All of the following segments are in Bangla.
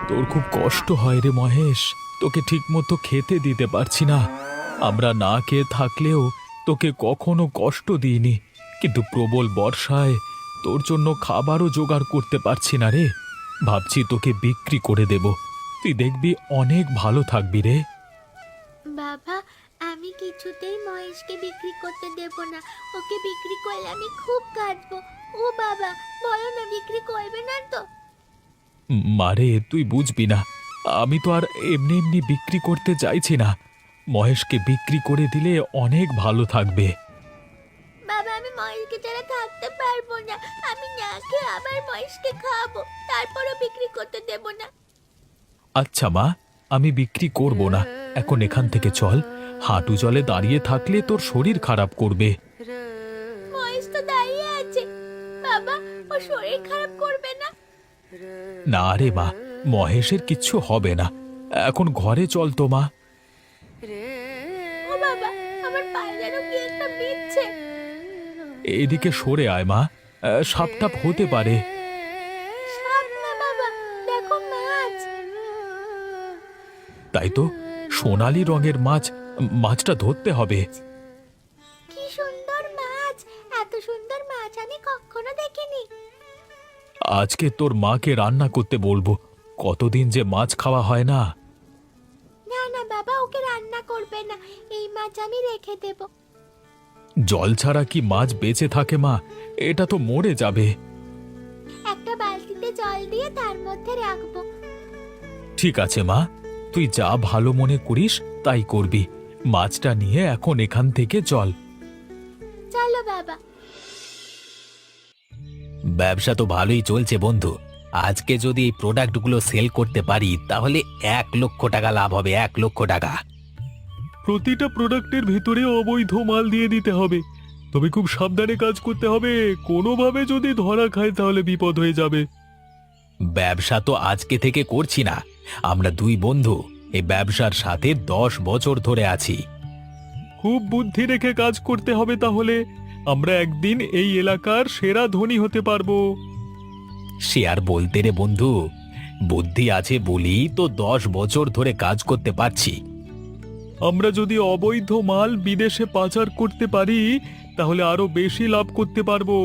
তোর খুব কষ্ট হয় রে মহেশ। তোকে ঠিকমতো খেতে দিতে পারছি না। আমরা না খেয়ে থাকলেও তোকে কখনো কষ্ট দিইনি, কিন্তু প্রবল বর্ষায় তোর জন্য খাবারও জোগাড় করতে পারছি না রে। ভাবছি তোকে বিক্রি করে দেব, তুই দেখবি অনেক ভালো থাকবি রে। বাবা, আমি কিছুতেই মহেশকে বিক্রি করতে দেব না। ওকে বিক্রি করলে আমি খুব কাঁদবো। ও বাবা, বলো না, বিক্রি করবে না তো? মারে, তুই বুঝবি না, আমি তো আর এমনি এমনি বিক্রি করতে চাইছি না। মহেশকে বিক্রি করে দিলে অনেক ভালো থাকবে। বাবা, আমি মহেশকে ছাড়া থাকতে পারবো না। আমি না খেয়ে আবার মহেশকে খাবো, তারপরও বিক্রি করতে দেব না। আচ্ছা মা, আমি বিক্রি করব না। এখন এখান থেকে চল। হাঁটু জলে দাঁড়িয়ে থাকলে তোর শরীর খারাপ করবে। মহেশ তো দাঁড়িয়ে আছে। বাবা, ও শরীর খারাপ করবে না? না রে মা, মহেশের কিচ্ছু হবে না। এখন ঘরে চল তো মা। ও বাবা, আমার পায়ে যেন কি একটা বিঁধছে। এদিকে সরে আয় মা, সাপটাপ হতে পারে। সাপ না বাবা, দেখো মাছ। তাই তো, সোনালী রঙের মাছ। মাছটা ধরতে হবে। কি সুন্দর মাছ! এত সুন্দর মাছ আমি কখনো দেখিনি। আজকে তোর মাকে রান্না করতে বলবো। কতদিন যে মাছ খাওয়া হয় না। না না বাবা, ওকে রান্না করবে না। এই মাছ আমি রেখে দেব। জল ছাড়া কি মাছ বেঁচে থাকে মা? এটা তো মরে যাবে। একটা বালতিতে জল দিয়ে তার মধ্যে রাখবো। ঠিক আছে মা, তুই যা ভালো মনে করিস তাই করবি। মাছটা নিয়ে এখন এখান থেকে চল। চলো বাবা। ব্যবসা তো ভালোই চলছে বন্ধু। আজকে যদি এই প্রোডাক্টগুলো সেল করতে পারি তাহলে 1,00,000 টাকা লাভ হবে, 1,00,000 টাকা। প্রতিটা প্রোডাক্টের ভিতরে অবৈধ মাল দিয়ে দিতে হবে, তবে খুব সাবধানে কাজ করতে হবে। কোনোভাবে যদি ধরা খায় তাহলে বিপদ হয়ে যাবে। ব্যবসা তো আজকে থেকে করছি না, আমরা দুই বন্ধু এই ব্যবসার সাথে 10 বছর ধরে আছি। খুব বুদ্ধি রেখে কাজ করতে হবে, তাহলে আমরা একদিন এই এলাকার সেরা ধনী হতে পারবো। সে আর বলতে রে বন্ধু, বুদ্ধি আছে বলি তো 10 বছর ধরে কাজ করতে পারছি। আমরা যদি অবৈধ মাল বিদেশে পাচার করতে পারি তাহলে আরো বেশি লাভ করতে পারবো।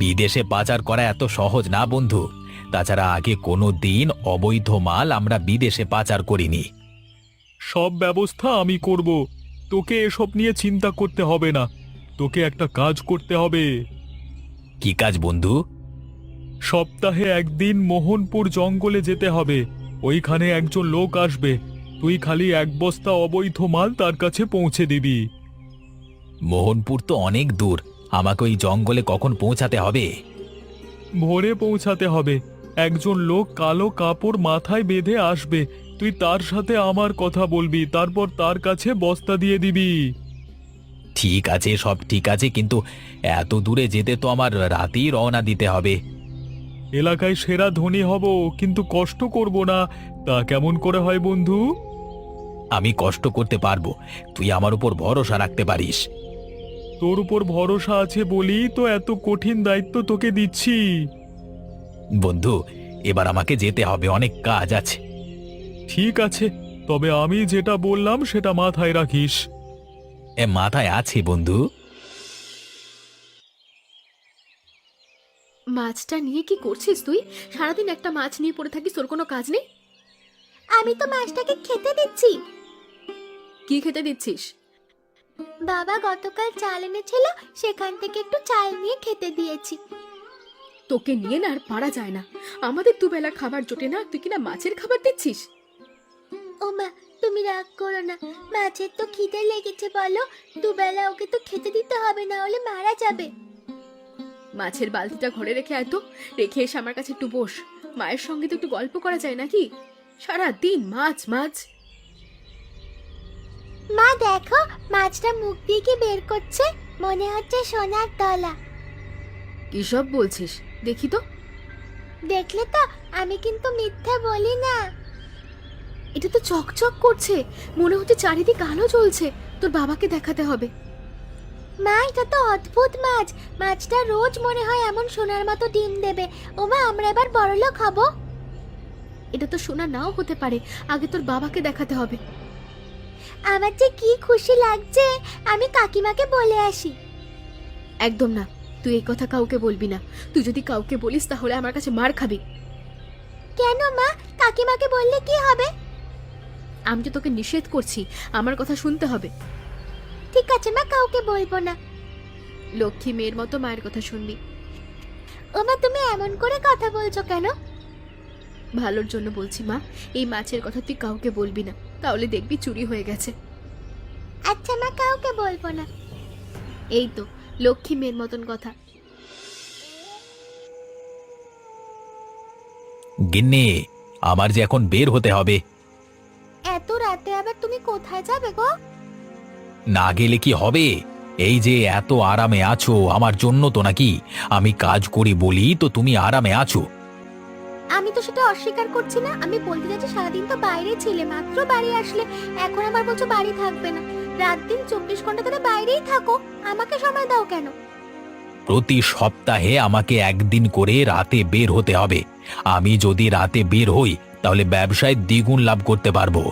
বিদেশে পাচার করা এত সহজ না বন্ধু। তাছাড়া আগে কোনো দিন অবৈধ মাল আমরা বিদেশে পাচার করিনি। সব ব্যবস্থা আমি করব, তোকে এসব নিয়ে চিন্তা করতে হবে না। তোকে একটা কাজ করতে হবে। কি কাজ বন্ধু? সপ্তাহে একদিন মোহনপুর জঙ্গলে যেতে হবে। ওইখানে একজন লোক আসবে, তুই খালি 1 বস্তা অবৈধ মাল তার কাছে পৌঁছে দিবি। মোহনপুর তো অনেক দূর, আমাকে ওই জঙ্গলে কখন পৌঁছাতে হবে? ভোরে পৌঁছাতে হবে। একজন লোক কালো কাপড় মাথায় বেঁধে আসবে, তুই তার সাথে আমার কথা বলবি, তারপর তার কাছে বস্তা দিয়ে দিবি। ঠিক আছে, সব ঠিক আছে, কিন্তু এত দূরে যেতে তো আমার রাতেই রওনা দিতে হবে। এলাকায় সেরা ধনী হব, কিন্তু কষ্ট করব না। তা কেমন করে হয় বন্ধু? আমি কষ্ট করতে পারবো, তুই আমার উপর ভরসা রাখতে পারিস। তোর উপর ভরসা আছে বলি তো এত কঠিন দায়িত্ব তোকে দিচ্ছি। বন্ধু, এবার আমাকে যেতে হবে, অনেক কাজ আছে। ঠিক আছে, তবে আমি যেটা বললাম সেটা মাথায় রাখিস। মাথায় আছে বন্ধু। মাছটা নিয়ে কি করছিস তুই? সারাদিন একটা মাছ নিয়ে পড়ে থাকিস, তোর কোনো কাজ নেই? আমি তো মাছটাকে খেতে দিচ্ছি। কি খেতে দিচ্ছিস? বাবা গতকাল চাল এনেছিল, সেখান থেকে একটু চাল নিয়ে খেতে দিয়েছি। তোকে নিয়ে না আর পারা যায় না। আমাদের দুবেলা খাবার জোটে না, তুই কিনা মাছের খাবার দিচ্ছিস? ও মা, তুমি রাগ করো না। মাছের তো খিদে লেগেছে, বলো। দুবেলা ওকে তো খেতে দিতে হবে, না হলে মারা যাবে। মাছের বালতিটা ঘরে রেখে আয় তো, রেখে এসে আমার কাছে একটু বস। মায়ের সঙ্গে তো একটু গল্প করা যায় নাকি? সারা দিন মাছ মাছ। মা দেখো, মাছটা মুখ দিয়ে কি বের করছে, মনে হচ্ছে সোনার তলা। কি সব বলছিস? দেখি তো। দেখলে তো, আমি কিন্তু মিথ্যে বলি না। এটা তো চকচক করছে, মনে হচ্ছে চারিদিক আলো জ্বলছে। তোর বাবাকে দেখাতে হবে। মা, এটা তো অদ্ভুত মাছ। মাছটা রোজ মনে হয় এমন সোনার মতো ডিম দেবে। ও মা, আমরা এবার বড়লোক হব। এটা তো শোনা নাও হতে পারে, আগে তোর বাবাকে দেখাতে হবে। আমার যে কি খুশি লাগছে, আমি কাকিমাকে বলে আসি। একদম না, তুই এই কথা কাউকে বলবি না। তুই যদি কাউকে বলিস তাহলে আমার কাছে মার খাবি। কেন মা, কাকিমাকে বললে কি হবে? আমি তো তোকে নিষেধ করছি, আমার কথা শুনতে হবে। ঠিক আছে মা, কাউকে বলবো না। লক্ষ্মী মেয়ের মতো মায়ের কথা শুনবি। ওমা, তুমি এমন করে কথা বলছো কেন? ভালোর জন্য বলছি মা, এই মাছের কথা তুই কাউকে বলবি না, তাহলে দেখবি চুরি হয়ে গেছে। আচ্ছা মা, কাউকে বলবো না। এই তো লক্ষ্মী মেয়ের মতন কথা। গিন্নি, আমার যে এখন বের হতে হবে। এত রাতে আবার তুমি কোথায় যাবে গো? না গেলে কি হবে? এই যে এত আরামে আছো আমার জন্য তো নাকি? আমি কাজ করি বলি তো তুমি আরামে আছো। আমি তো সেটা অস্বীকার করছি না, আমি বলতে চাইছি সারাদিন তো বাইরে ছিলে, মাত্র বাড়ি আসলে, এখন আবার বলছো বাড়ি থাকবে না। রাত দিন 24 ঘন্টা ধরে বাইরেই থাকো, আমাকে সময় দাও কেন? প্রতি সপ্তাহে আমাকে একদিন করে রাতে বের হতে হবে। আমি যদি রাতে বের হই তাহলে ব্যবসায় দ্বিগুণ লাভ করতে পারবো।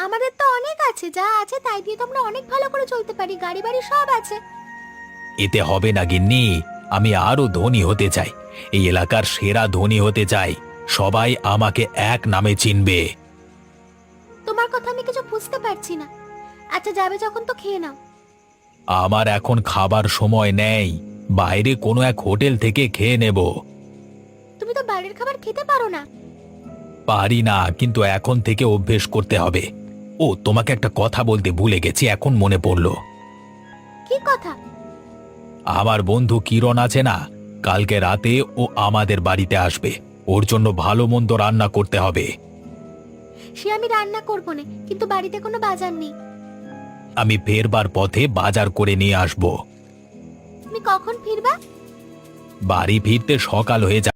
আমাদের তো অনেক আছে, যা আছে তাই দিয়ে তো আমরা অনেক ভালো করে চলতে পারি, গাড়ি বাড়ি সব আছে। এতে হবে না গিন্নি, আমি আরো ধনী হতে চাই। এই এলাকার সেরা ধনী হতে চাই। সবাই আমাকে এক নামে চিনবে। তোমার কথা আমি কিছু বুঝতে পারছি না। আচ্ছা যাবে যখন তো খেয়ে নাও। আমার এখন খাবার সময় নেই, বাইরে কোনো এক হোটেল থেকে খেয়ে নেব। তুমি তো বাইরের খাবার খেতে পারো না। পারি না, কিন্তু এখন থেকে অভ্যেস করতে হবে। ও, তোমাকে একটা কথা বলতে ভুলে গেছি, এখন মনে পড়লো। কি কথা? আমার বন্ধু কিরণ আছে না, কালকে রাতে ও আমাদের বাড়িতে আসবে। ওর জন্য ভালো মন্দ রান্না করতে হবে। সে আমি রান্না করবো না, কিন্তু বাড়িতে কোনো বাজার নেই। আমি ফেরবার পথে বাজার করে নিয়ে আসব। তুমি কখন ফিরবা? বাড়ি ফিরতে সকাল হয়ে যাবে।